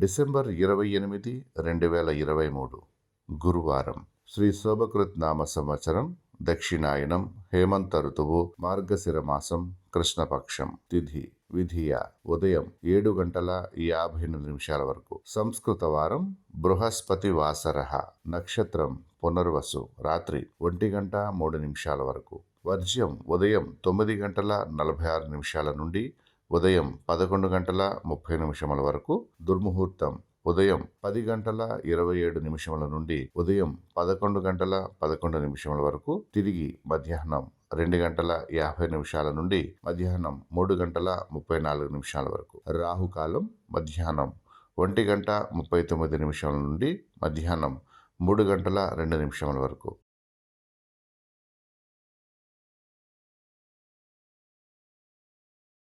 December 28, 2023 గురువారం. శ్రీ శోభకృత్ నామ సంవత్సరం, దక్షిణాయనం, హేమంత ఋతువు, మార్గశిర మాసం, కృష్ణపక్షం. తిథి విధియ ఉదయం 7:58 వరకు. సంస్కృత వారం బృహస్పతి వాసరః. నక్షత్రం పునర్వసు. రాత్రి 1:03 వరకు. వర్జ్యం ఉదయం 9:46 నుండి ఉదయం 11:30 వరకు. దుర్ముహూర్తం ఉదయం 10:27 నుండి ఉదయం 11:11 వరకు. తిరిగి మధ్యాహ్నం 2:50 నుండి మధ్యాహ్నం 3:34 వరకు. రాహుకాలం మధ్యాహ్నం 1:39 నుండి మధ్యాహ్నం 3:02 వరకు.